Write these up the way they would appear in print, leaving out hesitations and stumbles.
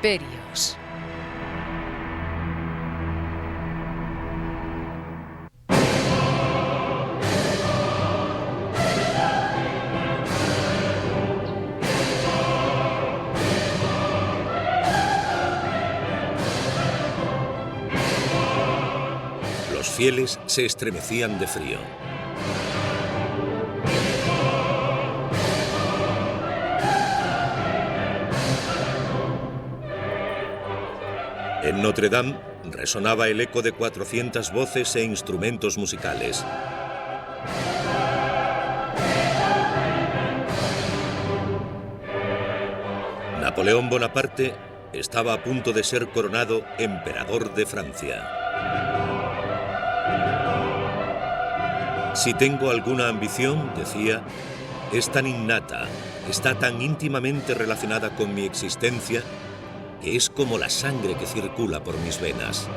imperios. Los fieles se estremecían de frío. En Notre Dame resonaba el eco de 400 voces e instrumentos musicales. Napoleón Bonaparte estaba a punto de ser coronado emperador de Francia. Si tengo alguna ambición, decía, es tan innata, está tan íntimamente relacionada con mi existencia, que es como la sangre que circula por mis venas.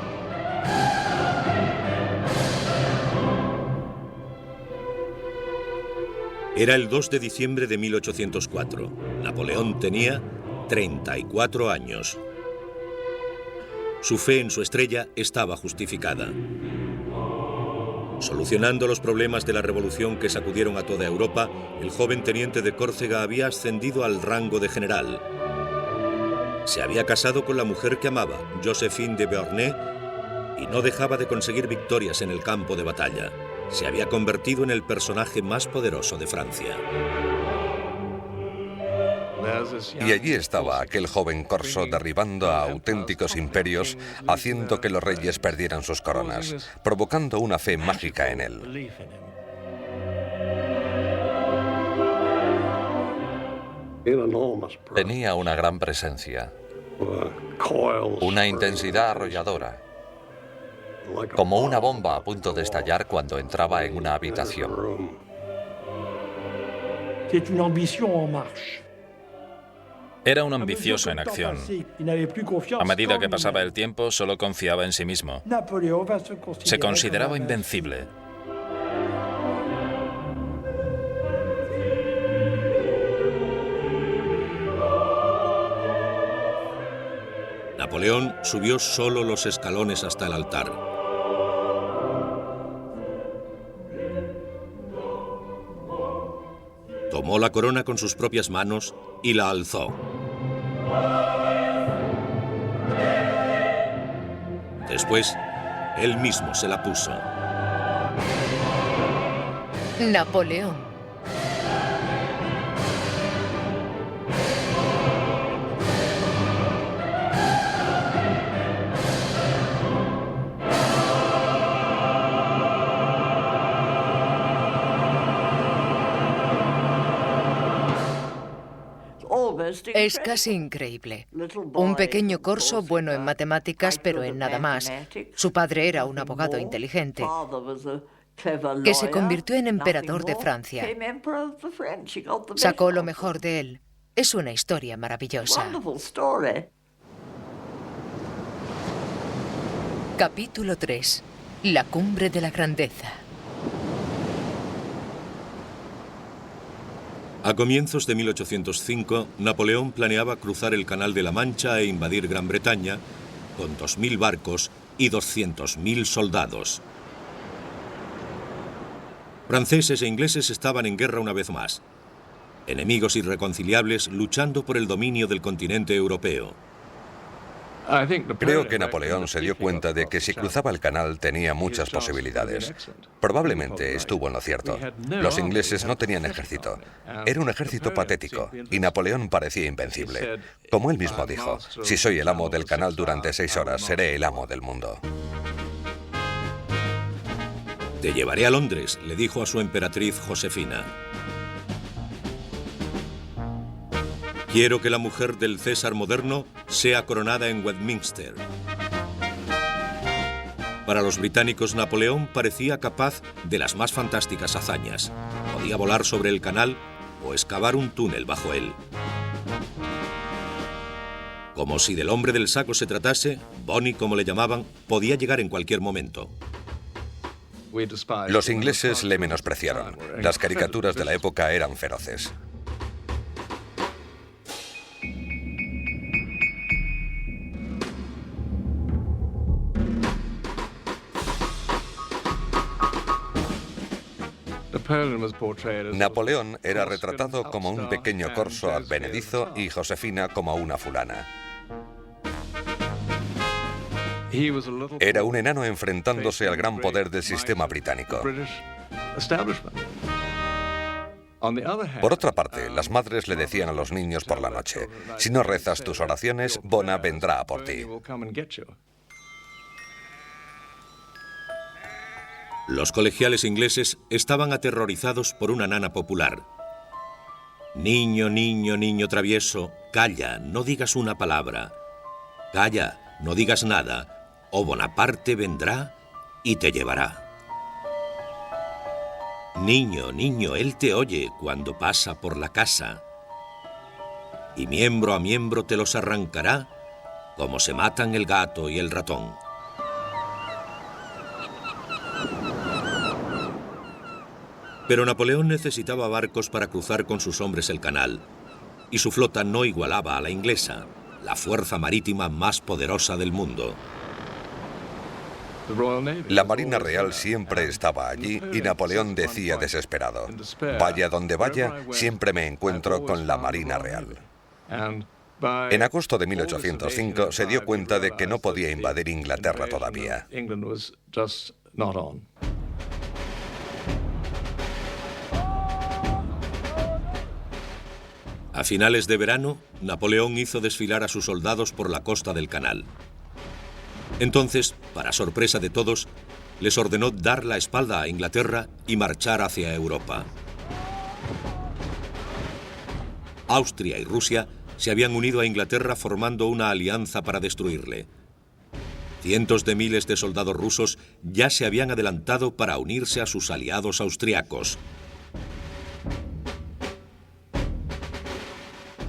Era el 2 de diciembre de 1804. Napoleón tenía 34 años. Su fe en su estrella estaba justificada. Solucionando los problemas de la revolución que sacudieron a toda Europa, el joven teniente de Córcega había ascendido al rango de general. Se había casado con la mujer que amaba, Joséphine de Beauharnais, y no dejaba de conseguir victorias en el campo de batalla. Se había convertido en el personaje más poderoso de Francia. Y allí estaba aquel joven corso derribando a auténticos imperios, haciendo que los reyes perdieran sus coronas, provocando una fe mágica en él. Tenía una gran presencia, una intensidad arrolladora, como una bomba a punto de estallar cuando entraba en una habitación. Era un ambicioso en acción. A medida que pasaba el tiempo, solo confiaba en sí mismo. Se consideraba invencible. Napoleón subió solo los escalones hasta el altar. Tomó la corona con sus propias manos y la alzó. Después, él mismo se la puso. Napoleón. Es casi increíble. Un pequeño corso bueno en matemáticas, pero en nada más. Su padre era un abogado inteligente, que se convirtió en emperador de Francia. Sacó lo mejor de él. Es una historia maravillosa. Capítulo 3. La cumbre de la grandeza. A comienzos de 1805, Napoleón planeaba cruzar el Canal de la Mancha e invadir Gran Bretaña con 2.000 barcos y 200.000 soldados. Franceses e ingleses estaban en guerra una vez más. Enemigos irreconciliables luchando por el dominio del continente europeo. Creo que Napoleón se dio cuenta de que si cruzaba el canal tenía muchas posibilidades. Probablemente estuvo en lo cierto. Los ingleses no tenían ejército. Era un ejército patético y Napoleón parecía invencible. Como él mismo dijo, si soy el amo del canal durante 6 horas, seré el amo del mundo. Te llevaré a Londres, le dijo a su emperatriz Josefina. Quiero que la mujer del César moderno sea coronada en Westminster. Para los británicos, Napoleón parecía capaz de las más fantásticas hazañas. Podía volar sobre el canal o excavar un túnel bajo él. Como si del hombre del saco se tratase, Bonnie, como le llamaban, podía llegar en cualquier momento. Los ingleses le menospreciaron. Las caricaturas de la época eran feroces. Napoleón era retratado como un pequeño corso advenedizo y Josefina como una fulana. Era un enano enfrentándose al gran poder del sistema británico. Por otra parte, las madres le decían a los niños por la noche: si no rezas tus oraciones, Bona vendrá a por ti. Los colegiales ingleses estaban aterrorizados por una nana popular. Niño, niño, niño travieso, calla, no digas una palabra. Calla, no digas nada, o Bonaparte vendrá y te llevará. Niño, niño, él te oye cuando pasa por la casa. Y miembro a miembro te los arrancará, como se matan el gato y el ratón. Pero Napoleón necesitaba barcos para cruzar con sus hombres el canal, y su flota no igualaba a la inglesa, la fuerza marítima más poderosa del mundo. La Marina Real siempre estaba allí y Napoleón decía desesperado: vaya donde vaya, siempre me encuentro con la Marina Real. En agosto de 1805 se dio cuenta de que no podía invadir Inglaterra todavía. A finales de verano, Napoleón hizo desfilar a sus soldados por la costa del canal. Entonces, para sorpresa de todos, les ordenó dar la espalda a Inglaterra y marchar hacia Europa. Austria y Rusia se habían unido a Inglaterra formando una alianza para destruirle. Cientos de miles de soldados rusos ya se habían adelantado para unirse a sus aliados austriacos.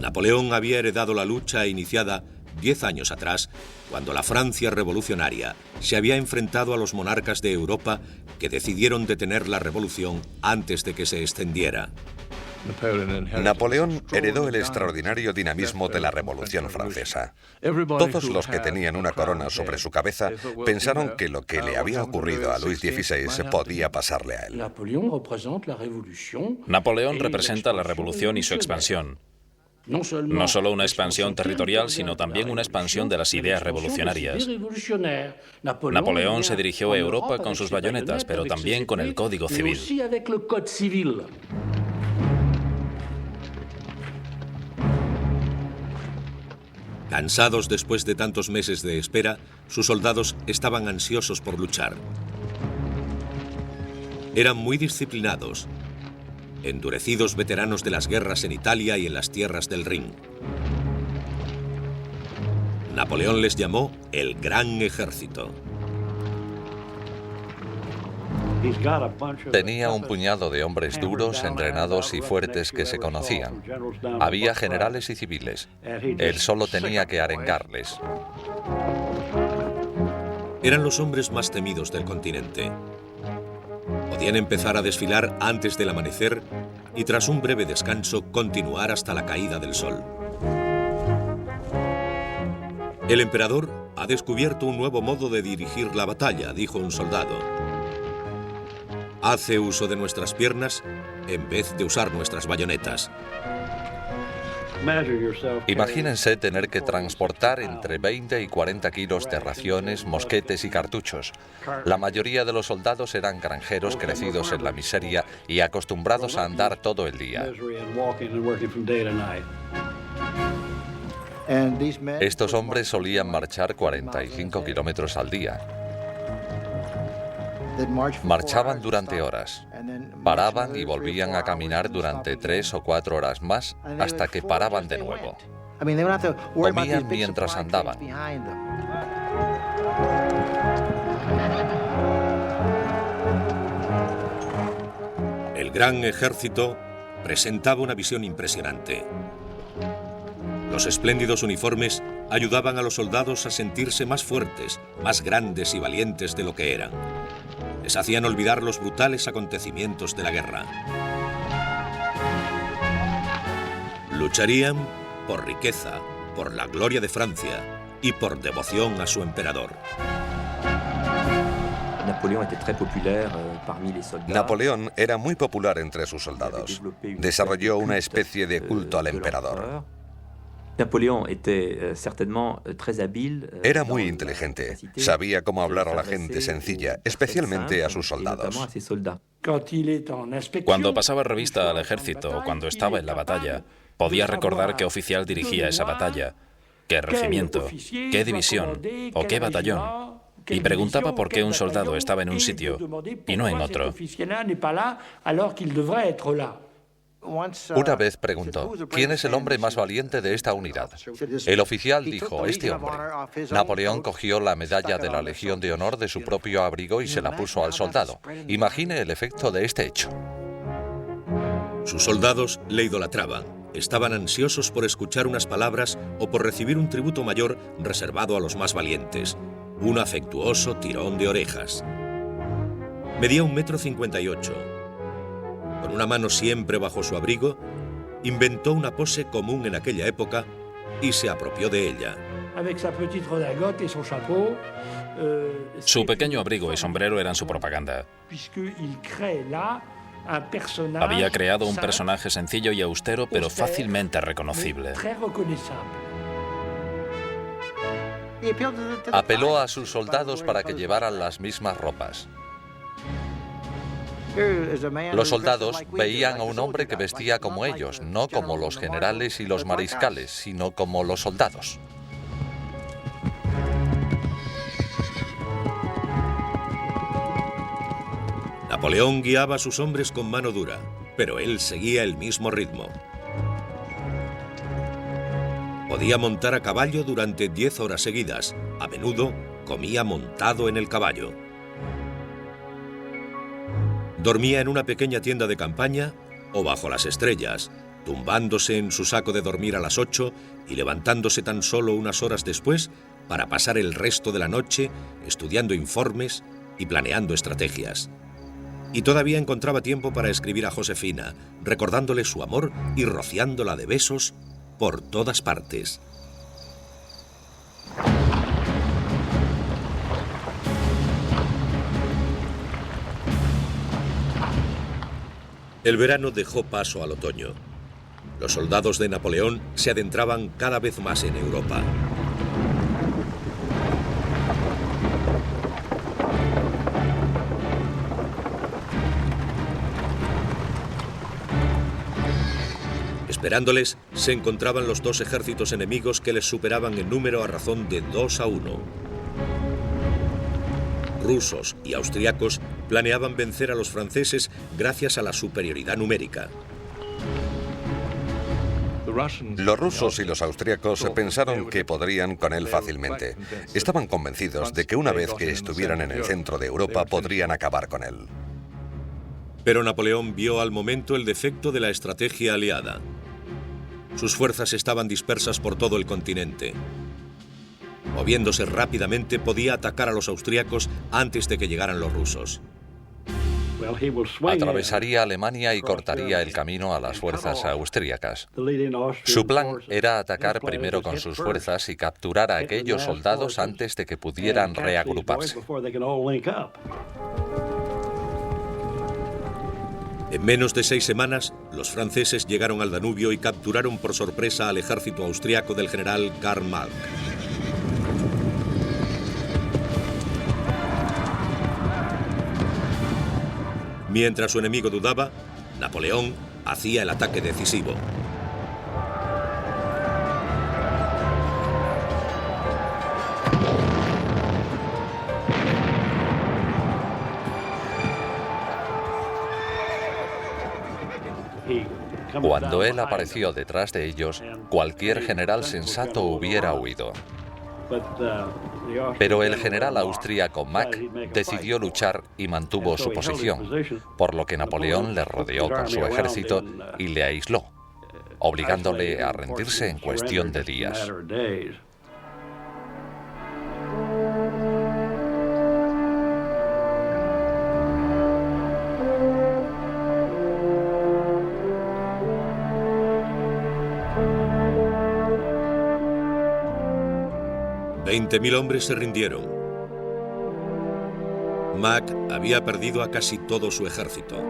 Napoleón había heredado la lucha iniciada 10 años atrás, cuando la Francia revolucionaria se había enfrentado a los monarcas de Europa que decidieron detener la revolución antes de que se extendiera. Napoleón heredó el extraordinario dinamismo de la Revolución Francesa. Todos los que tenían una corona sobre su cabeza pensaron que lo que le había ocurrido a Luis XVI podía pasarle a él. Napoleón representa la revolución y su expansión. No solo una expansión territorial, sino también una expansión de las ideas revolucionarias. Napoleón se dirigió a Europa con sus bayonetas, pero también con el Código Civil. Cansados después de tantos meses de espera, sus soldados estaban ansiosos por luchar. Eran muy disciplinados, endurecidos veteranos de las guerras en Italia y en las tierras del Rin. Napoleón les llamó el Gran Ejército. Tenía un puñado de hombres duros, entrenados y fuertes que se conocían. Había generales y civiles. Él solo tenía que arengarles. Eran los hombres más temidos del continente. Podían empezar a desfilar antes del amanecer y tras un breve descanso continuar hasta la caída del sol. El emperador ha descubierto un nuevo modo de dirigir la batalla, dijo un soldado. Hace uso de nuestras piernas en vez de usar nuestras bayonetas. Imagínense tener que transportar entre 20 y 40 kilos de raciones, mosquetes y cartuchos. La mayoría de los soldados eran granjeros crecidos en la miseria y acostumbrados a andar todo el día. Estos hombres solían marchar 45 kilómetros al día. Marchaban durante horas, paraban y volvían a caminar durante 3 o 4 horas más hasta que paraban de nuevo. Comían mientras andaban. El Gran Ejército presentaba una visión impresionante. Los espléndidos uniformes ayudaban a los soldados a sentirse más fuertes, más grandes y valientes de lo que eran. Les hacían olvidar los brutales acontecimientos de la guerra. Lucharían por riqueza, por la gloria de Francia y por devoción a su emperador. Napoleón era muy popular entre sus soldados. Desarrolló una especie de culto al emperador. Era muy inteligente. Sabía cómo hablar a la gente sencilla, especialmente a sus soldados. Cuando pasaba revista al ejército o cuando estaba en la batalla, podía recordar qué oficial dirigía esa batalla, qué regimiento, qué división o qué batallón, y preguntaba por qué un soldado estaba en un sitio y no en otro. Una vez preguntó, ¿quién es el hombre más valiente de esta unidad? El oficial dijo, este hombre. Napoleón cogió la medalla de la Legión de Honor de su propio abrigo y se la puso al soldado. Imagine el efecto de este hecho. Sus soldados le idolatraban. Estaban ansiosos por escuchar unas palabras o por recibir un tributo mayor reservado a los más valientes. Un afectuoso tirón de orejas. Medía 1,58 m. Con una mano siempre bajo su abrigo, inventó una pose común en aquella época y se apropió de ella. Su pequeño abrigo y sombrero eran su propaganda. Había creado un personaje sencillo y austero, pero fácilmente reconocible. Apeló a sus soldados para que llevaran las mismas ropas. Los soldados veían a un hombre que vestía como ellos, no como los generales y los mariscales, sino como los soldados. Napoleón guiaba a sus hombres con mano dura, pero él seguía el mismo ritmo. Podía montar a caballo durante 10 horas seguidas. A menudo comía montado en el caballo. Dormía en una pequeña tienda de campaña o bajo las estrellas, tumbándose en su saco de dormir a las 8 y levantándose tan solo unas horas después para pasar el resto de la noche estudiando informes y planeando estrategias. Y todavía encontraba tiempo para escribir a Josefina, recordándole su amor y rociándola de besos por todas partes. El verano dejó paso al otoño. Los soldados de Napoleón se adentraban cada vez más en Europa. Esperándoles se encontraban los dos ejércitos enemigos que les superaban en número a razón de 2-1. Rusos y austriacos planeaban vencer a los franceses gracias a la superioridad numérica. Los rusos y los austriacos pensaron que podrían con él fácilmente. Estaban convencidos de que una vez que estuvieran en el centro de Europa podrían acabar con él. Pero Napoleón vio al momento el defecto de la estrategia aliada. Sus fuerzas estaban dispersas por todo el continente. Moviéndose rápidamente, podía atacar a los austriacos antes de que llegaran los rusos. Atravesaría Alemania y cortaría el camino a las fuerzas austríacas. Su plan era atacar primero con sus fuerzas y capturar a aquellos soldados antes de que pudieran reagruparse. En menos de 6 semanas, los franceses llegaron al Danubio y capturaron por sorpresa al ejército austriaco del general Karl Marx. Mientras su enemigo dudaba, Napoleón hacía el ataque decisivo. Cuando él apareció detrás de ellos, cualquier general sensato hubiera huido. Pero el general austríaco Mack decidió luchar y mantuvo su posición, por lo que Napoleón le rodeó con su ejército y le aisló, obligándole a rendirse en cuestión de días. $20.000 hombres se rindieron. Mack había perdido a casi todo su ejército.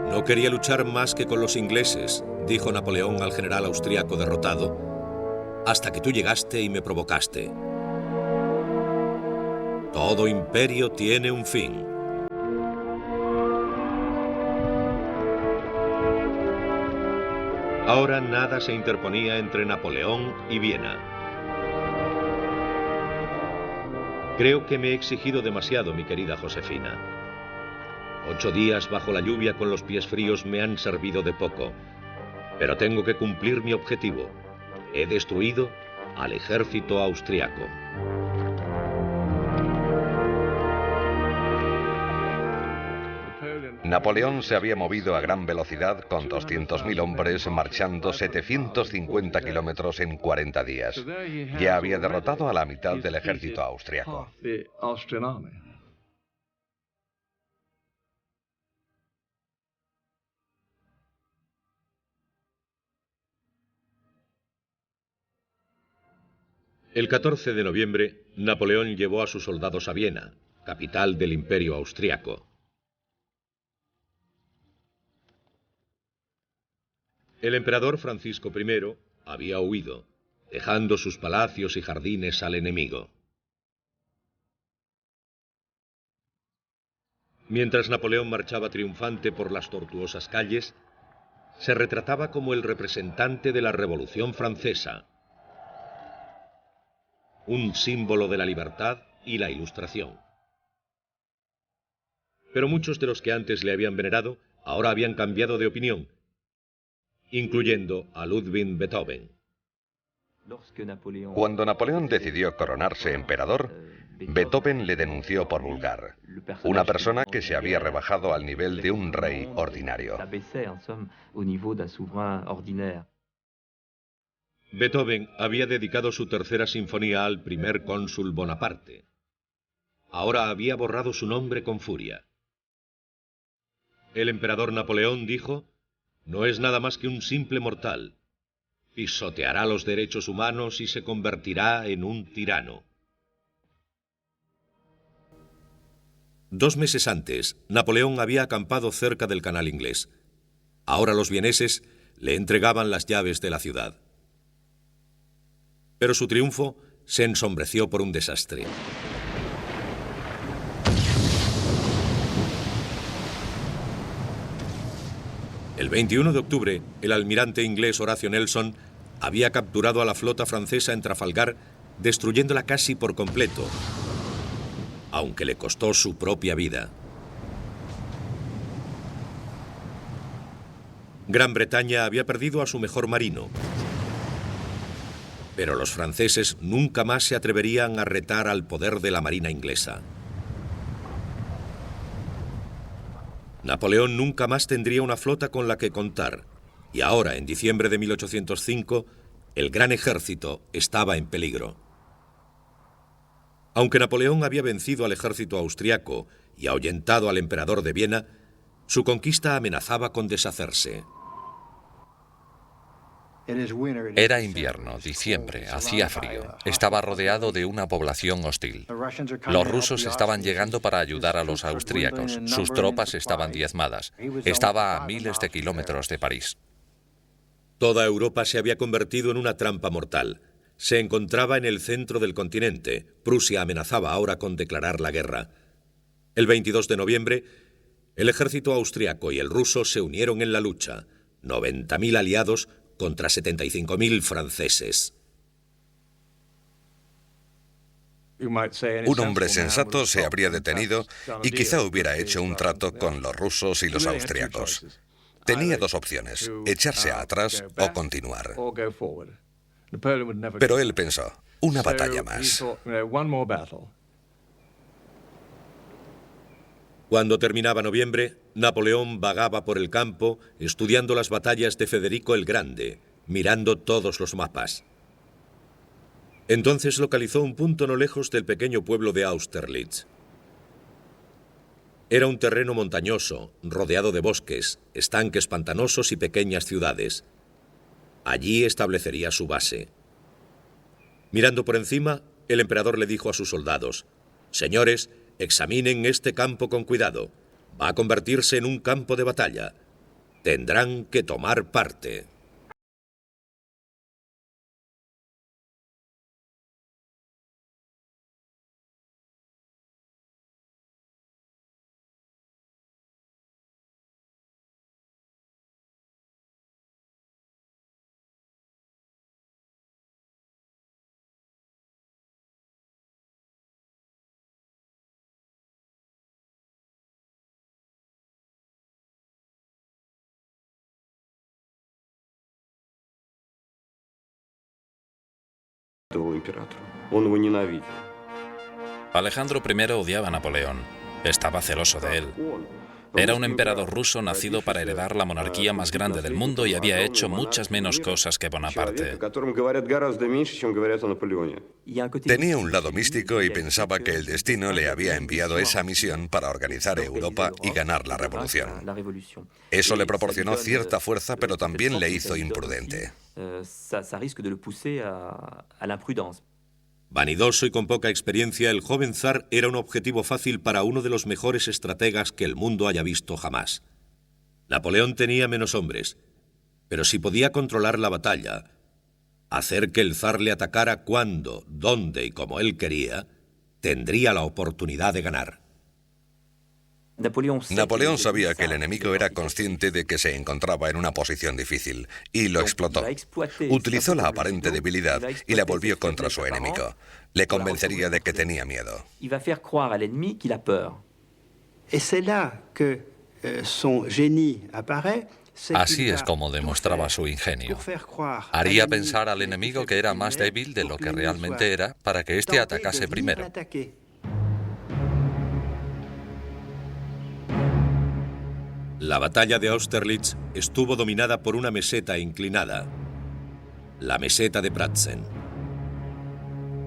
No quería luchar más que con los ingleses, dijo Napoleón al general austriaco derrotado, hasta que tú llegaste y me provocaste. Todo imperio tiene un fin. Ahora nada se interponía entre Napoleón y Viena. Creo que me he exigido demasiado, mi querida Josefina. 8 días bajo la lluvia con los pies fríos me han servido de poco, pero tengo que cumplir mi objetivo. He destruido al ejército austriaco. Napoleón se había movido a gran velocidad con 200.000 hombres marchando 750 kilómetros en 40 días. Ya había derrotado a la mitad del ejército austriaco. El 14 de noviembre, Napoleón llevó a sus soldados a Viena, capital del Imperio austriaco. El emperador Francisco I había huido, dejando sus palacios y jardines al enemigo. Mientras Napoleón marchaba triunfante por las tortuosas calles, se retrataba como el representante de la Revolución Francesa, un símbolo de la libertad y la Ilustración. Pero muchos de los que antes le habían venerado ahora habían cambiado de opinión, incluyendo a Ludwig Beethoven. Cuando Napoleón decidió coronarse emperador, Beethoven le denunció por vulgar, una persona que se había rebajado al nivel de un rey ordinario. Beethoven había dedicado su tercera sinfonía al primer cónsul Bonaparte. Ahora había borrado su nombre con furia. El emperador Napoleón dijo: no es nada más que un simple mortal. Pisoteará los derechos humanos y se convertirá en un tirano. 2 meses antes, Napoleón había acampado cerca del Canal Inglés. Ahora los vieneses le entregaban las llaves de la ciudad. Pero su triunfo se ensombreció por un desastre. El 21 de octubre, el almirante inglés Horatio Nelson había capturado a la flota francesa en Trafalgar, destruyéndola casi por completo, aunque le costó su propia vida. Gran Bretaña había perdido a su mejor marino, pero los franceses nunca más se atreverían a retar al poder de la marina inglesa. Napoleón nunca más tendría una flota con la que contar, y ahora, en diciembre de 1805, el gran ejército estaba en peligro. Aunque Napoleón había vencido al ejército austriaco y ahuyentado al emperador de Viena, su conquista amenazaba con deshacerse. Era invierno, diciembre, hacía frío. Estaba rodeado de una población hostil. Los rusos estaban llegando para ayudar a los austríacos. Sus tropas estaban diezmadas. Estaba a miles de kilómetros de París. Toda Europa se había convertido en una trampa mortal. Se encontraba en el centro del continente. Prusia amenazaba ahora con declarar la guerra. El 22 de noviembre, el ejército austriaco y el ruso se unieron en la lucha. 90.000 aliados contra 75.000 franceses. Un hombre sensato se habría detenido y quizá hubiera hecho un trato con los rusos y los austriacos. Tenía 2 opciones, echarse atrás o continuar. Pero él pensó, una batalla más. Cuando terminaba noviembre, Napoleón vagaba por el campo estudiando las batallas de Federico el Grande, mirando todos los mapas. Entonces localizó un punto no lejos del pequeño pueblo de Austerlitz. Era un terreno montañoso, rodeado de bosques, estanques pantanosos y pequeñas ciudades. Allí establecería su base. Mirando por encima, el emperador le dijo a sus soldados: Señores, examinen este campo con cuidado. Va a convertirse en un campo de batalla. Tendrán que tomar parte. Alejandro I odiaba a Napoleón. Estaba celoso de él. Era un emperador ruso nacido para heredar la monarquía más grande del mundo y había hecho muchas menos cosas que Bonaparte. Tenía un lado místico y pensaba que el destino le había enviado esa misión para organizar Europa y ganar la revolución. Eso le proporcionó cierta fuerza, pero también le hizo imprudente. Vanidoso y con poca experiencia, el joven zar era un objetivo fácil para uno de los mejores estrategas que el mundo haya visto jamás. Napoleón tenía menos hombres, pero si podía controlar la batalla, hacer que el zar le atacara cuando, dónde y como él quería, tendría la oportunidad de ganar. Napoleón sabía que el enemigo era consciente de que se encontraba en una posición difícil y lo explotó. Utilizó la aparente debilidad y la volvió contra su enemigo. Le convencería de que tenía miedo. Así es como demostraba su ingenio. Haría pensar al enemigo que era más débil de lo que realmente era para que éste atacase primero. La batalla de Austerlitz estuvo dominada por una meseta inclinada, la meseta de Pratzen.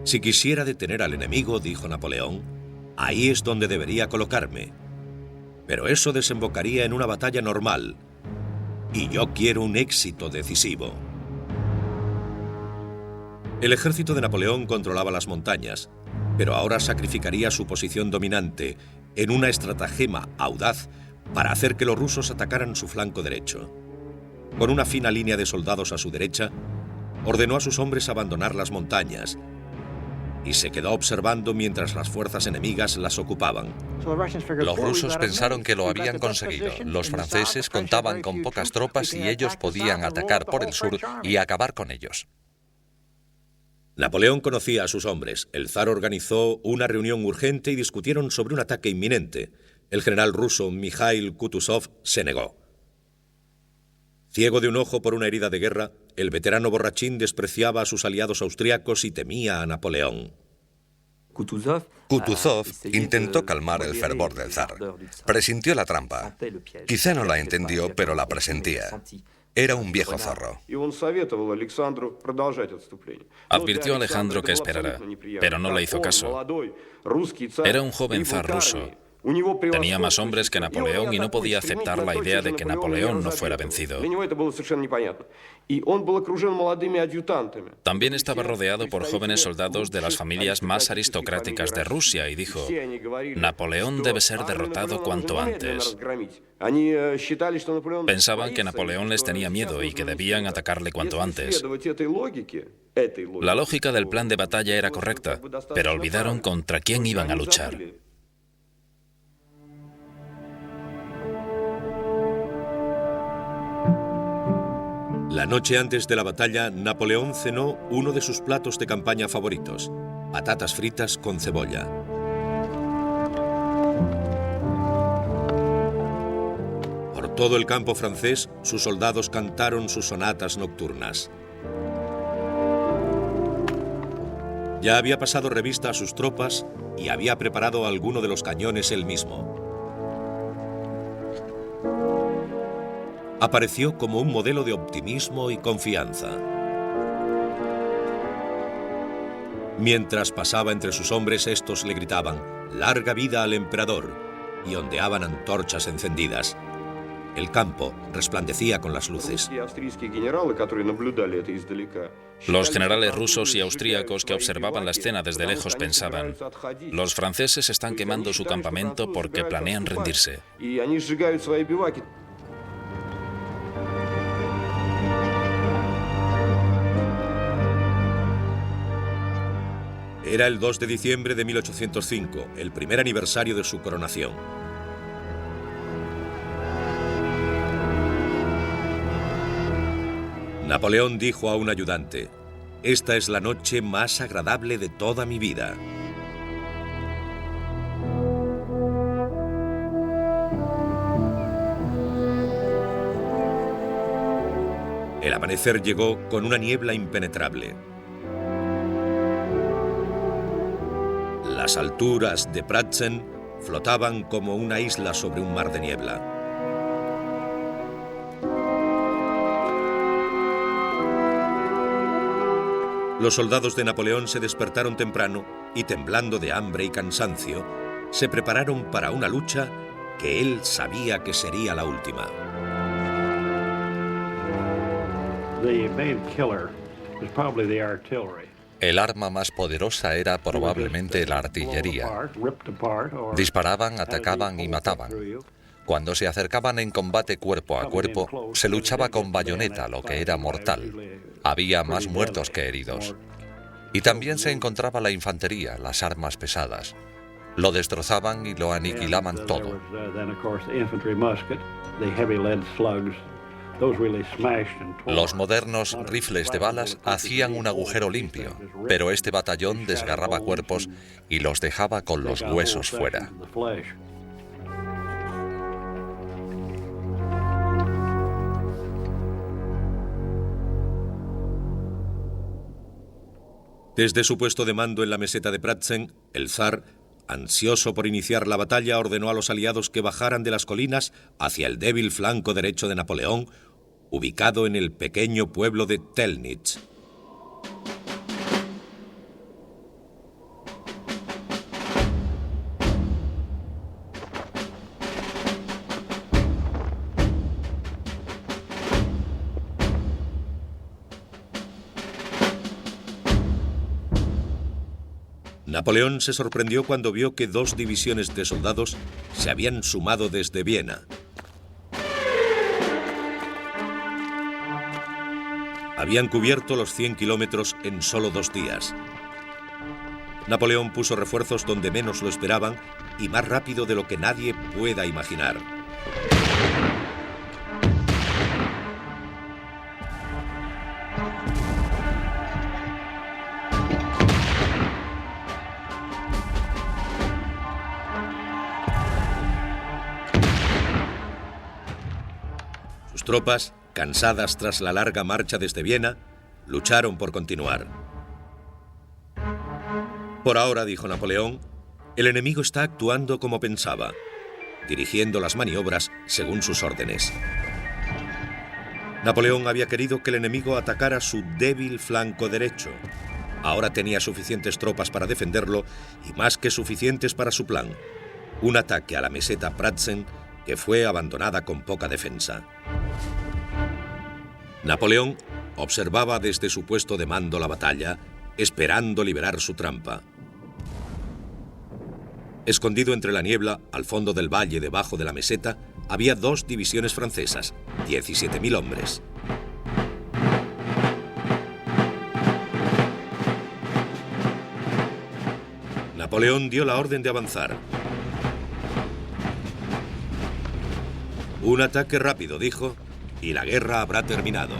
Si quisiera detener al enemigo, dijo Napoleón, ahí es donde debería colocarme. Pero eso desembocaría en una batalla normal, y yo quiero un éxito decisivo. El ejército de Napoleón controlaba las montañas, pero ahora sacrificaría su posición dominante en una estratagema audaz para hacer que los rusos atacaran su flanco derecho. Con una fina línea de soldados a su derecha, ordenó a sus hombres abandonar las montañas y se quedó observando mientras las fuerzas enemigas las ocupaban. Los rusos pensaron que lo habían conseguido. Los franceses contaban con pocas tropas y ellos podían atacar por el sur y acabar con ellos. Napoleón conocía a sus hombres. El zar organizó una reunión urgente y discutieron sobre un ataque inminente. El general ruso Mikhail Kutuzov se negó. Ciego de un ojo por una herida de guerra, el veterano borrachín despreciaba a sus aliados austriacos y temía a Napoleón. Kutuzov intentó calmar el fervor del zar. Presintió la trampa. Quizá no la entendió, pero la presentía. Era un viejo zorro. Advirtió a Alejandro que esperara, pero no le hizo caso. Era un joven zar ruso. Tenía más hombres que Napoleón y no podía aceptar la idea de que Napoleón no fuera vencido. También estaba rodeado por jóvenes soldados de las familias más aristocráticas de Rusia y dijo, Napoleón debe ser derrotado cuanto antes. Pensaban que Napoleón les tenía miedo y que debían atacarle cuanto antes. La lógica del plan de batalla era correcta, pero olvidaron contra quién iban a luchar. La noche antes de la batalla, Napoleón cenó uno de sus platos de campaña favoritos, patatas fritas con cebolla. Por todo el campo francés, sus soldados cantaron sus sonatas nocturnas. Ya había pasado revista a sus tropas y había preparado alguno de los cañones él mismo. Apareció como un modelo de optimismo y confianza. Mientras pasaba entre sus hombres, estos le gritaban «¡Larga vida al emperador!» y ondeaban antorchas encendidas. El campo resplandecía con las luces. Los generales rusos y austríacos que observaban la escena desde lejos pensaban: los franceses están quemando su campamento porque planean rendirse. Era el 2 de diciembre de 1805, el primer aniversario de su coronación. Napoleón dijo a un ayudante: «Esta es la noche más agradable de toda mi vida». El amanecer llegó con una niebla impenetrable. Las alturas de Pratzen flotaban como una isla sobre un mar de niebla. Los soldados de Napoleón se despertaron temprano y, temblando de hambre y cansancio, se prepararon para una lucha que él sabía que sería la última. El arma más poderosa era probablemente la artillería. Disparaban, atacaban y mataban. Cuando se acercaban en combate cuerpo a cuerpo, se luchaba con bayoneta, lo que era mortal. Había más muertos que heridos. Y también se encontraba la infantería, las armas pesadas. Lo destrozaban y lo aniquilaban todo. Los modernos rifles de balas hacían un agujero limpio, pero este batallón desgarraba cuerpos y los dejaba con los huesos fuera. Desde su puesto de mando en la meseta de Pratzen, el zar, ansioso por iniciar la batalla, ordenó a los aliados que bajaran de las colinas hacia el débil flanco derecho de Napoleón, ubicado en el pequeño pueblo de Telnitz. Napoleón se sorprendió cuando vio que 2 divisiones de soldados se habían sumado desde Viena. Habían cubierto los 100 kilómetros en solo 2 días. Napoleón puso refuerzos donde menos lo esperaban y más rápido de lo que nadie pueda imaginar. Sus tropas, cansadas tras la larga marcha desde Viena, lucharon por continuar. Por ahora, dijo Napoleón, el enemigo está actuando como pensaba, dirigiendo las maniobras según sus órdenes. Napoleón había querido que el enemigo atacara su débil flanco derecho. Ahora tenía suficientes tropas para defenderlo y más que suficientes para su plan, un ataque a la meseta Pratzen que fue abandonada con poca defensa. Napoleón observaba desde su puesto de mando la batalla, esperando liberar su trampa. Escondido entre la niebla, al fondo del valle debajo de la meseta, había 2 divisiones francesas, 17.000 hombres. Napoleón dio la orden de avanzar. Un ataque rápido, dijo, y la guerra habrá terminado.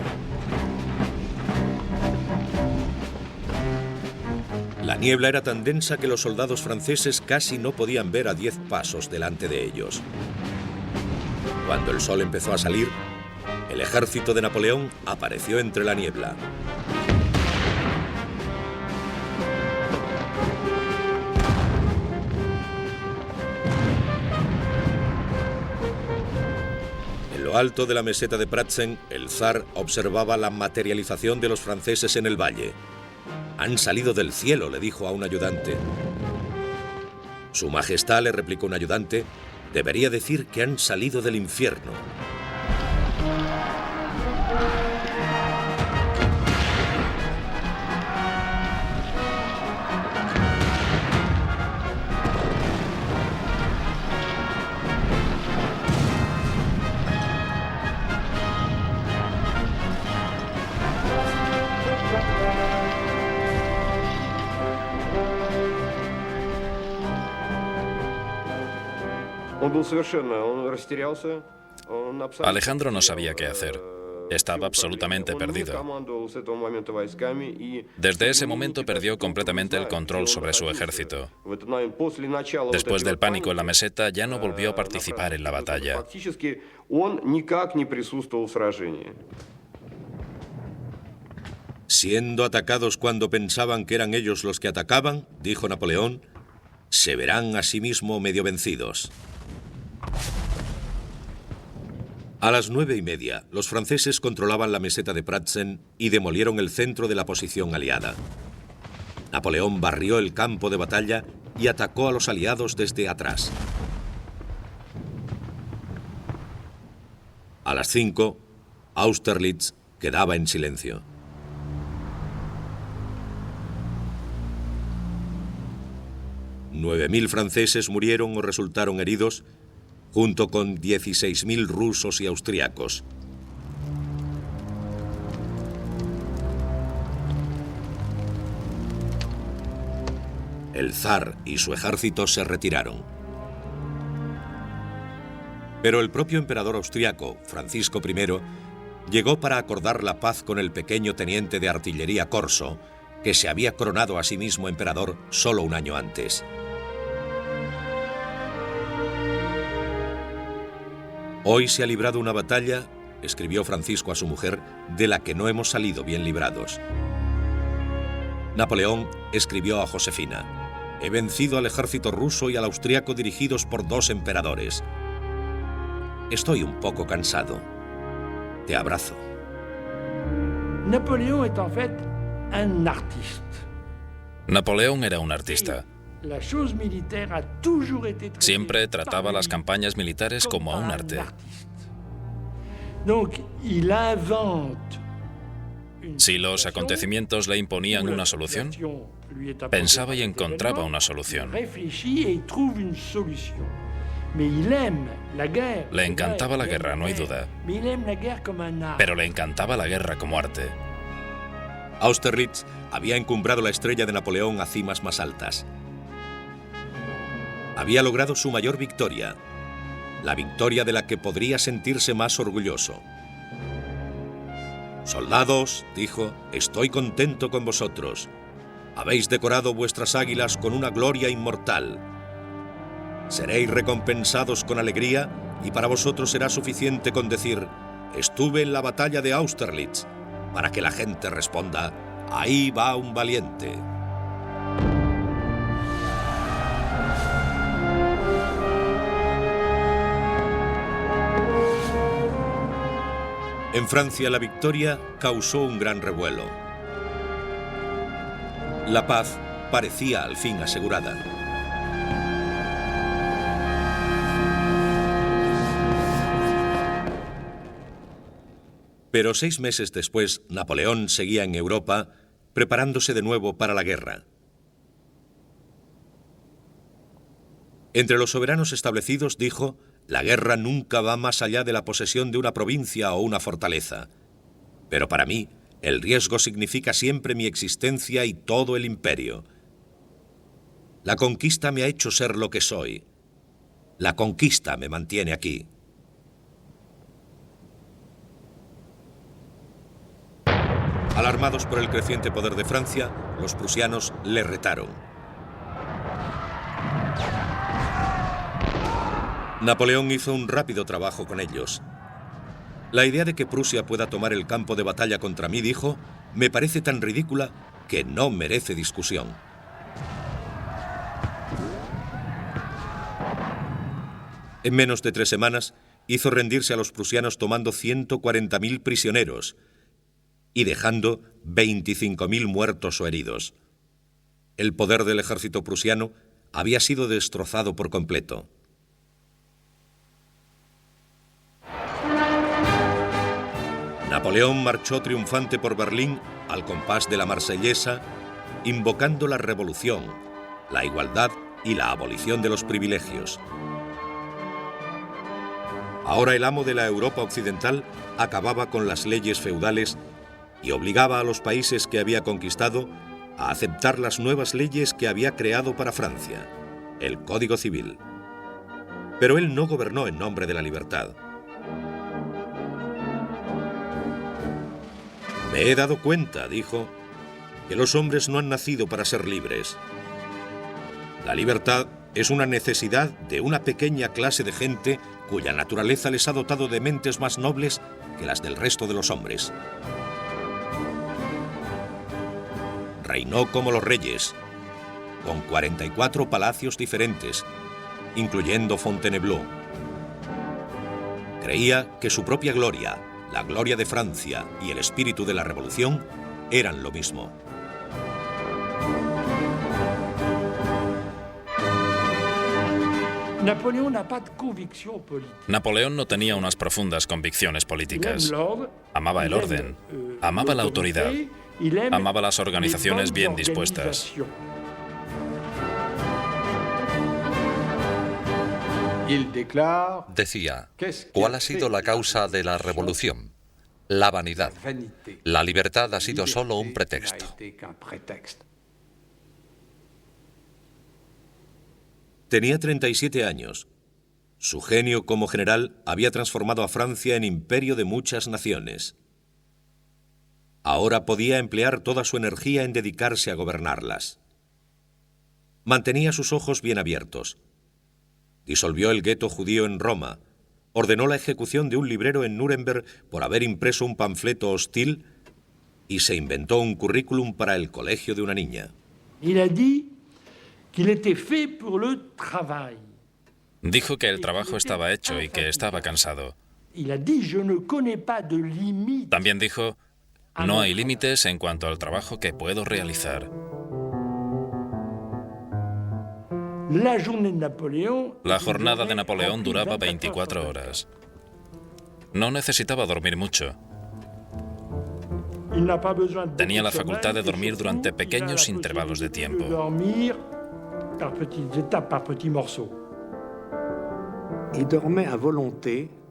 La niebla era tan densa que los soldados franceses casi no podían ver a 10 pasos delante de ellos. Cuando el sol empezó a salir, el ejército de Napoleón apareció entre la niebla. En lo alto de la meseta de Pratzen, el zar observaba la materialización de los franceses en el valle. «Han salido del cielo», le dijo a un ayudante. «Su Majestad», le replicó un ayudante, «debería decir que han salido del infierno». Alejandro no sabía qué hacer. Estaba absolutamente perdido. Desde ese momento perdió completamente el control sobre su ejército. Después del pánico en la meseta, ya no volvió a participar en la batalla. Siendo atacados cuando pensaban que eran ellos los que atacaban, dijo Napoleón, se verán a sí mismo medio vencidos. A las 9:30, los franceses controlaban la meseta de Pratzen y demolieron el centro de la posición aliada. Napoleón barrió el campo de batalla y atacó a los aliados desde atrás. A las 5, Austerlitz quedaba en silencio. $9.000 franceses murieron o resultaron heridos, junto con 16.000 rusos y austriacos. El zar y su ejército se retiraron. Pero el propio emperador austriaco, Francisco I, llegó para acordar la paz con el pequeño teniente de artillería Corso, que se había coronado a sí mismo emperador solo un año antes. Hoy se ha librado una batalla, escribió Francisco a su mujer, de la que no hemos salido bien librados. Napoleón escribió a Josefina: he vencido al ejército ruso y al austriaco dirigidos por 2 emperadores. Estoy un poco cansado. Te abrazo. Napoleón era un artista. Siempre trataba las campañas militares como a un arte. Si los acontecimientos le imponían una solución, pensaba y encontraba una solución. Le encantaba la guerra, no hay duda. Pero le encantaba la guerra como arte. Austerlitz había encumbrado la estrella de Napoleón a cimas más altas. Había logrado su mayor victoria, la victoria de la que podría sentirse más orgulloso. Soldados, dijo, estoy contento con vosotros. Habéis decorado vuestras águilas con una gloria inmortal. Seréis recompensados con alegría y para vosotros será suficiente con decir, estuve en la batalla de Austerlitz, para que la gente responda, ahí va un valiente. En Francia la victoria causó un gran revuelo. La paz parecía al fin asegurada. Pero 6 meses después, Napoleón seguía en Europa, preparándose de nuevo para la guerra. Entre los soberanos establecidos dijo, la guerra nunca va más allá de la posesión de una provincia o una fortaleza. Pero para mí, el riesgo significa siempre mi existencia y todo el imperio. La conquista me ha hecho ser lo que soy. La conquista me mantiene aquí. Alarmados por el creciente poder de Francia, los prusianos le retaron. Napoleón hizo un rápido trabajo con ellos. La idea de que Prusia pueda tomar el campo de batalla contra mí, dijo, me parece tan ridícula que no merece discusión. En menos de 3 semanas, hizo rendirse a los prusianos tomando 140.000 prisioneros y dejando 25.000 muertos o heridos. El poder del ejército prusiano había sido destrozado por completo. Napoleón marchó triunfante por Berlín al compás de la Marsellesa, invocando la revolución, la igualdad y la abolición de los privilegios. Ahora el amo de la Europa occidental acababa con las leyes feudales y obligaba a los países que había conquistado a aceptar las nuevas leyes que había creado para Francia, el Código Civil. Pero él no gobernó en nombre de la libertad. Me he dado cuenta, dijo, que los hombres no han nacido para ser libres. La libertad es una necesidad de una pequeña clase de gente cuya naturaleza les ha dotado de mentes más nobles que las del resto de los hombres. Reinó como los reyes, con 44 palacios diferentes, incluyendo Fontainebleau. Creía que su propia gloria, la gloria de Francia y el espíritu de la revolución eran lo mismo. Napoleón no tenía unas profundas convicciones políticas. Amaba el orden, amaba la autoridad, amaba las organizaciones bien dispuestas. Decía, ¿cuál ha sido la causa de la revolución? La vanidad. La libertad ha sido solo un pretexto. Tenía 37 años. Su genio como general había transformado a Francia en imperio de muchas naciones. Ahora podía emplear toda su energía en dedicarse a gobernarlas. Mantenía sus ojos bien abiertos. Disolvió el gueto judío en Roma, ordenó la ejecución de un librero en Nuremberg por haber impreso un panfleto hostil y se inventó un currículum para el colegio de una niña. Dijo que el trabajo estaba hecho y que estaba cansado. También dijo, no hay límites en cuanto al trabajo que puedo realizar. La jornada de Napoleón duraba 24 horas. No necesitaba dormir mucho. Tenía la facultad de dormir durante pequeños intervalos de tiempo.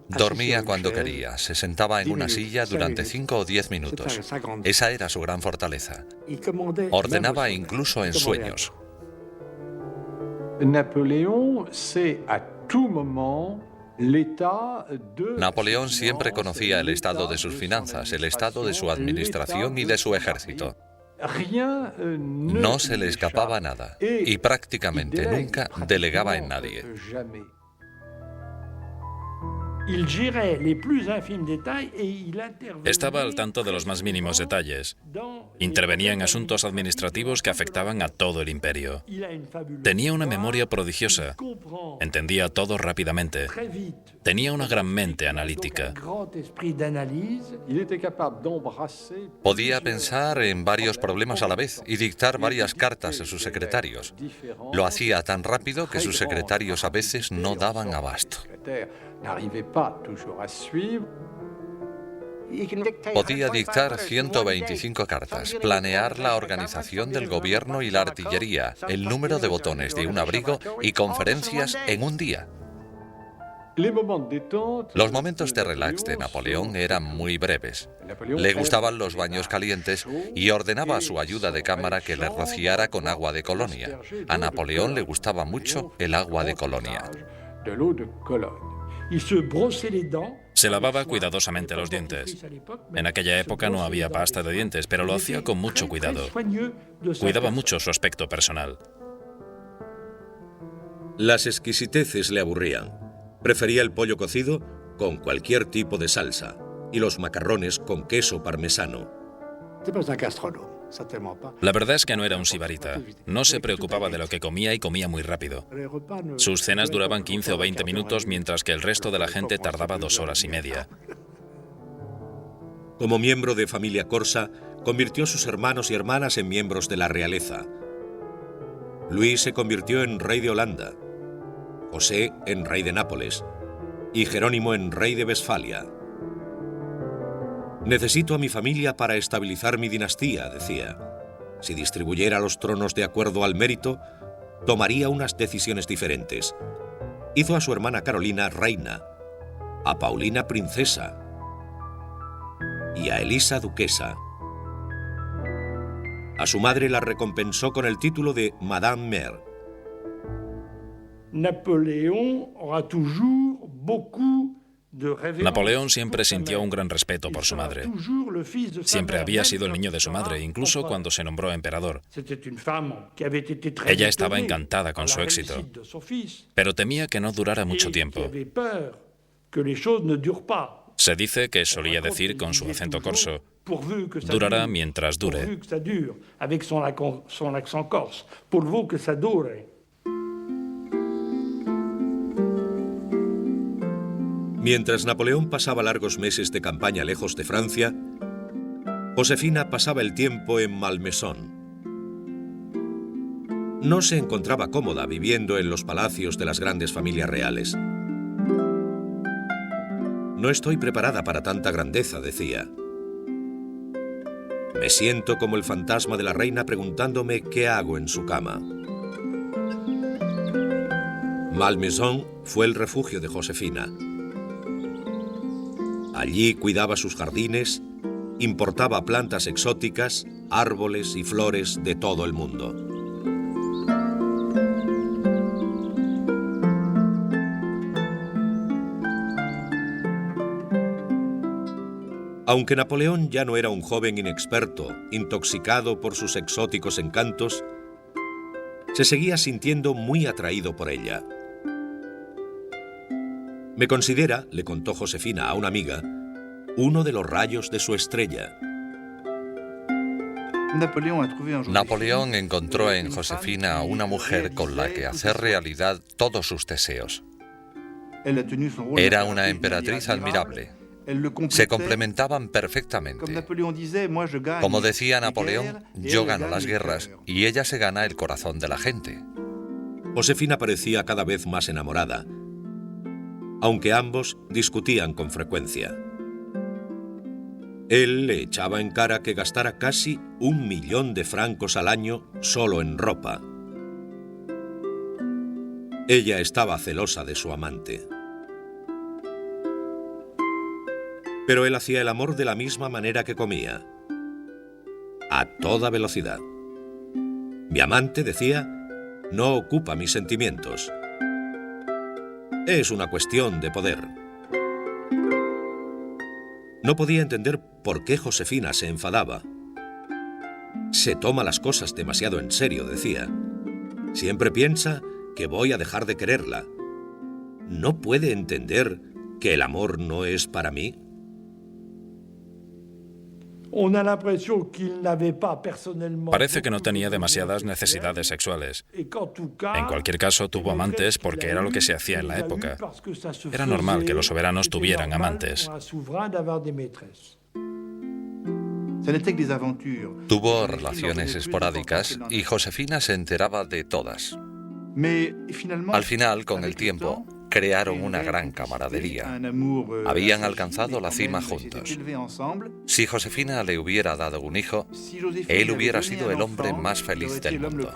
Dormía cuando quería, se sentaba en una silla durante 5 o 10 minutos. Esa era su gran fortaleza. Ordenaba incluso en sueños. Napoleón siempre conocía el estado de sus finanzas, el estado de su administración y de su ejército. No se le escapaba nada y prácticamente nunca delegaba en nadie. Estaba al tanto de los más mínimos detalles. Intervenía en asuntos administrativos que afectaban a todo el imperio. Tenía una memoria prodigiosa. Entendía todo rápidamente. Tenía una gran mente analítica. Podía pensar en varios problemas a la vez y dictar varias cartas a sus secretarios. Lo hacía tan rápido que sus secretarios a veces no daban abasto. Podía dictar 125 cartas, planear la organización del gobierno y la artillería, el número de botones de un abrigo y conferencias en un día. Los momentos de relax de Napoleón eran muy breves. Le gustaban los baños calientes y ordenaba a su ayuda de cámara que le rociara con agua de Colonia. A Napoleón le gustaba mucho el agua de Colonia. Se lavaba cuidadosamente los dientes. En aquella época no había pasta de dientes, pero lo hacía con mucho cuidado. Cuidaba mucho su aspecto personal. Las exquisiteces le aburrían. Prefería el pollo cocido con cualquier tipo de salsa y los macarrones con queso parmesano. La verdad es que no era un sibarita. No se preocupaba de lo que comía y comía muy rápido. Sus cenas duraban 15 o 20 minutos, mientras que el resto de la gente tardaba 2 horas y media. Como miembro de familia corsa, convirtió a sus hermanos y hermanas en miembros de la realeza. Luis se convirtió en rey de Holanda, José en rey de Nápoles y Jerónimo en rey de Westfalia. Necesito a mi familia para estabilizar mi dinastía, decía. Si distribuyera los tronos de acuerdo al mérito, tomaría unas decisiones diferentes. Hizo a su hermana Carolina reina, a Paulina princesa y a Elisa duquesa. A su madre la recompensó con el título de Madame Mère. Napoleón siempre sintió un gran respeto por su madre. Siempre había sido el niño de su madre, incluso cuando se nombró emperador. Ella estaba encantada con su éxito, pero temía que no durara mucho tiempo. Se dice que solía decir con su acento corso: durará mientras dure. Mientras Napoleón pasaba largos meses de campaña lejos de Francia, Josefina pasaba el tiempo en Malmaison. No se encontraba cómoda viviendo en los palacios de las grandes familias reales. No estoy preparada para tanta grandeza, decía. Me siento como el fantasma de la reina preguntándome qué hago en su cama. Malmaison fue el refugio de Josefina. Allí cuidaba sus jardines, importaba plantas exóticas, árboles y flores de todo el mundo. Aunque Napoleón ya no era un joven inexperto, intoxicado por sus exóticos encantos, se seguía sintiendo muy atraído por ella. Me considera, le contó Josefina a una amiga, uno de los rayos de su estrella. Napoleón encontró en Josefina a una mujer con la que hacer realidad todos sus deseos. Era una emperatriz admirable. Se complementaban perfectamente. Como decía Napoleón, yo gano las guerras y ella se gana el corazón de la gente. Josefina parecía cada vez más enamorada, aunque ambos discutían con frecuencia. Él le echaba en cara que gastara casi 1 millón de francos al año solo en ropa. Ella estaba celosa de su amante. Pero él hacía el amor de la misma manera que comía, a toda velocidad. Mi amante, decía, no ocupa mis sentimientos. Es una cuestión de poder. No podía entender por qué Josefina se enfadaba. Se toma las cosas demasiado en serio, decía. Siempre piensa que voy a dejar de quererla. ¿No puede entender que el amor no es para mí? Parece que no tenía demasiadas necesidades sexuales. En cualquier caso, tuvo amantes porque era lo que se hacía en la época. Era normal que los soberanos tuvieran amantes. Tuvo relaciones esporádicas y Josefina se enteraba de todas. Al final, con el tiempo, crearon una gran camaradería. Habían alcanzado la cima juntos. Si Josefina le hubiera dado un hijo, él hubiera sido el hombre más feliz del mundo.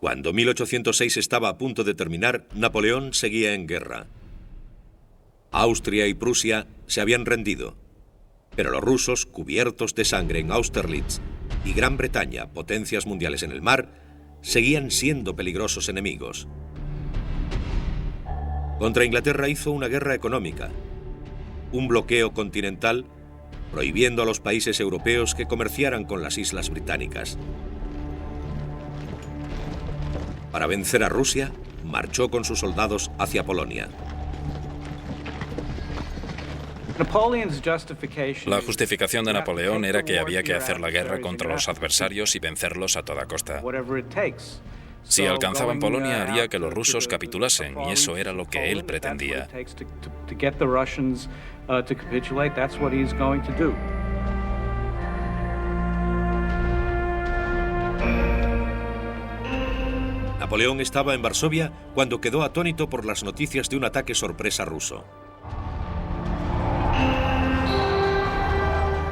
Cuando 1806 estaba a punto de terminar, Napoleón seguía en guerra. Austria y Prusia se habían rendido, pero los rusos, cubiertos de sangre en Austerlitz, y Gran Bretaña, potencias mundiales en el mar, seguían siendo peligrosos enemigos. Contra Inglaterra hizo una guerra económica, un bloqueo continental, prohibiendo a los países europeos que comerciaran con las islas británicas. Para vencer a Rusia, marchó con sus soldados hacia Polonia. La justificación de Napoleón era que había que hacer la guerra contra los adversarios y vencerlos a toda costa. Si alcanzaban Polonia, haría que los rusos capitulasen, y eso era lo que él pretendía. Napoleón estaba en Varsovia cuando quedó atónito por las noticias de un ataque sorpresa ruso.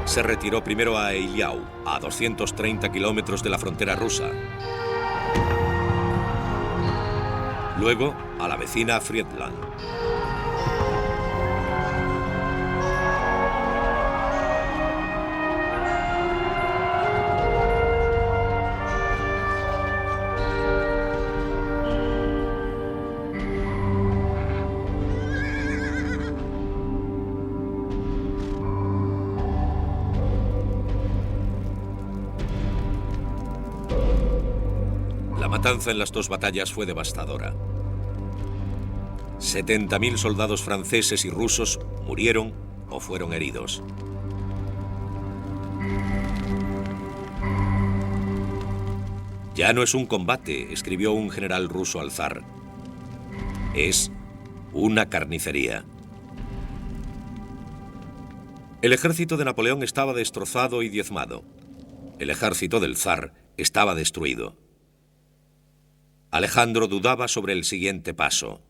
Se retiró primero a Eylau, a 230 kilómetros de la frontera rusa. luego a la vecina Friedland. La matanza en las dos batallas fue devastadora. 70.000 soldados franceses y rusos murieron o fueron heridos. Ya no es un combate, escribió un general ruso al zar. Es una carnicería. El ejército de Napoleón estaba destrozado y diezmado. El ejército del zar estaba destruido. Alejandro dudaba sobre el siguiente paso.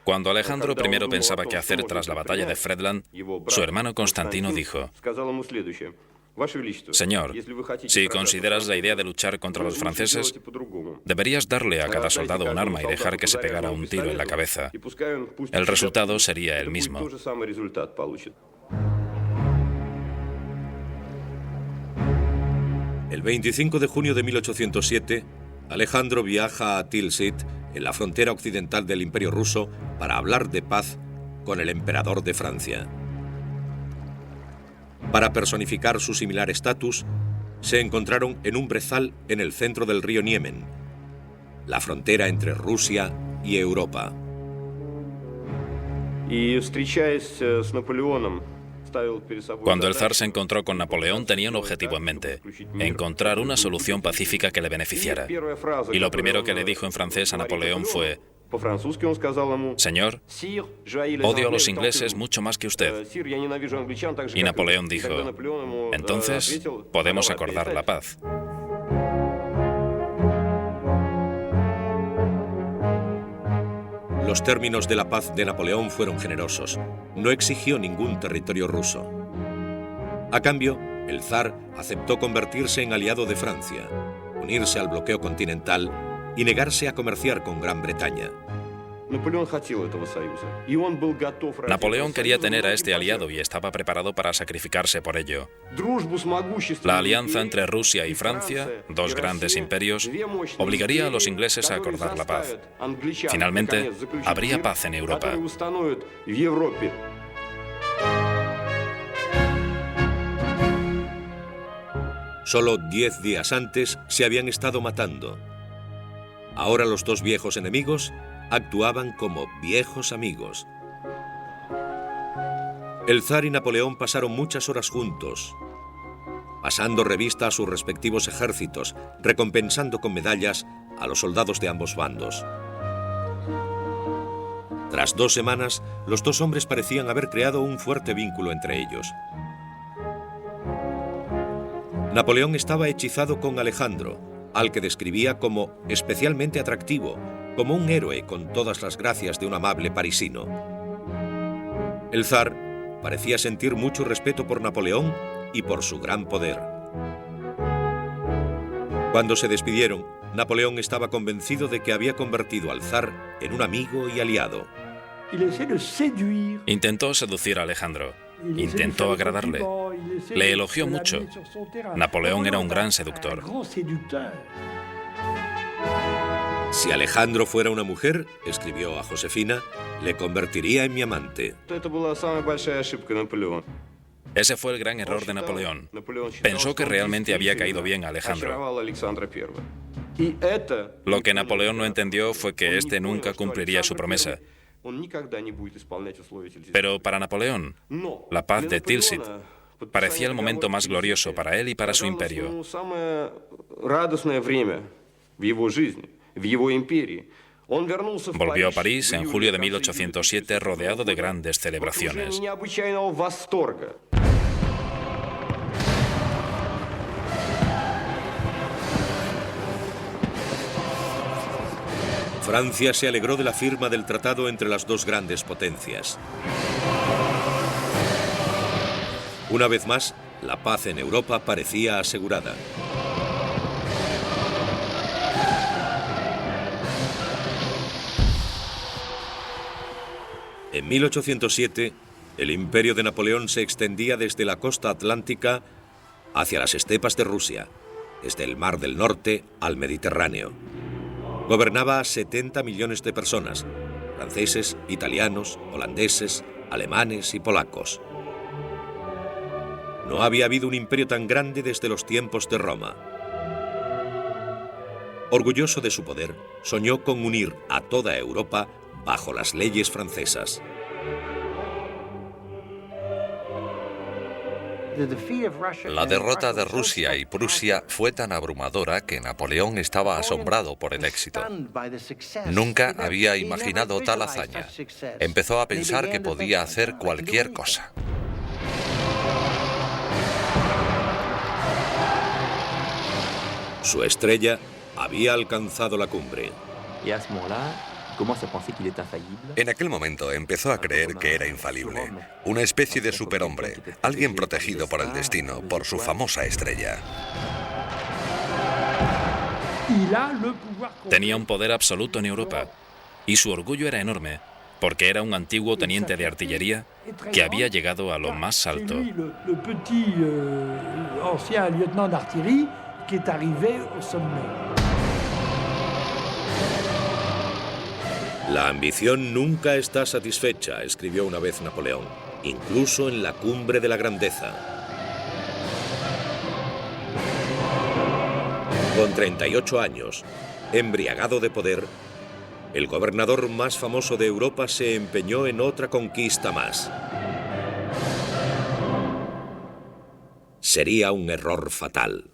Cuando Alejandro I pensaba qué hacer tras la batalla de Friedland, su hermano Constantino dijo: Señor, si consideras la idea de luchar contra los franceses, deberías darle a cada soldado un arma y dejar que se pegara un tiro en la cabeza. El resultado sería el mismo. El 25 de junio de 1807, Alejandro viaja a Tilsit, en la frontera occidental del Imperio ruso, para hablar de paz con el emperador de Francia. Para personificar su similar estatus, se encontraron en un brezal en el centro del río Niemen, la frontera entre Rusia y Europa. Cuando el zar se encontró con Napoleón, tenía un objetivo en mente: encontrar una solución pacífica que le beneficiara. Y lo primero que le dijo en francés a Napoleón fue: Señor, odio a los ingleses mucho más que usted. Y Napoleón dijo: entonces, podemos acordar la paz. Los términos de la paz de Napoleón fueron generosos. No exigió ningún territorio ruso. A cambio, el zar aceptó convertirse en aliado de Francia, unirse al bloqueo continental y negarse a comerciar con Gran Bretaña. Napoleón quería tener a este aliado y estaba preparado para sacrificarse por ello. La alianza entre Rusia y Francia, dos grandes imperios, obligaría a los ingleses a acordar la paz. Finalmente, habría paz en Europa. Solo 10 días antes se habían estado matando. Ahora los dos viejos enemigos actuaban como viejos amigos. El zar y Napoleón pasaron muchas horas juntos, pasando revista a sus respectivos ejércitos, recompensando con medallas a los soldados de ambos bandos. Tras 2 semanas, los dos hombres parecían haber creado un fuerte vínculo entre ellos. Napoleón estaba hechizado con Alejandro, al que describía como especialmente atractivo, como un héroe con todas las gracias de un amable parisino. El zar parecía sentir mucho respeto por Napoleón y por su gran poder. Cuando se despidieron, Napoleón estaba convencido de que había convertido al zar en un amigo y aliado. Intentó seducir a Alejandro. Intentó agradarle. Le elogió mucho. Napoleón era un gran seductor. Si Alejandro fuera una mujer, escribió a Josefina, le convertiría en mi amante. Ese fue el gran error de Napoleón. Pensó que realmente había caído bien a Alejandro. Lo que Napoleón no entendió fue que éste nunca cumpliría su promesa. Pero para Napoleón, la paz de Tilsit parecía el momento más glorioso para él y para su imperio. Volvió a París en julio de 1807 rodeado de grandes celebraciones. Francia se alegró de la firma del tratado entre las dos grandes potencias. Una vez más, la paz en Europa parecía asegurada. En 1807, el imperio de Napoleón se extendía desde la costa atlántica hacia las estepas de Rusia, desde el Mar del Norte al Mediterráneo. Gobernaba a 70 millones de personas, franceses, italianos, holandeses, alemanes y polacos. No había habido un imperio tan grande desde los tiempos de Roma. Orgulloso de su poder, soñó con unir a toda Europa bajo las leyes francesas. La derrota de Rusia y Prusia fue tan abrumadora que Napoleón estaba asombrado por el éxito. Nunca había imaginado tal hazaña. Empezó a pensar que podía hacer cualquier cosa. Su estrella había alcanzado la cumbre. En aquel momento empezó a creer que era infalible, una especie de superhombre, alguien protegido por el destino, por su famosa estrella. Tenía un poder absoluto en Europa y su orgullo era enorme, porque era un antiguo teniente de artillería que había llegado a lo más alto. La ambición nunca está satisfecha, escribió una vez Napoleón, incluso en la cumbre de la grandeza. Con 38 años, embriagado de poder, el gobernador más famoso de Europa se empeñó en otra conquista más. Sería un error fatal.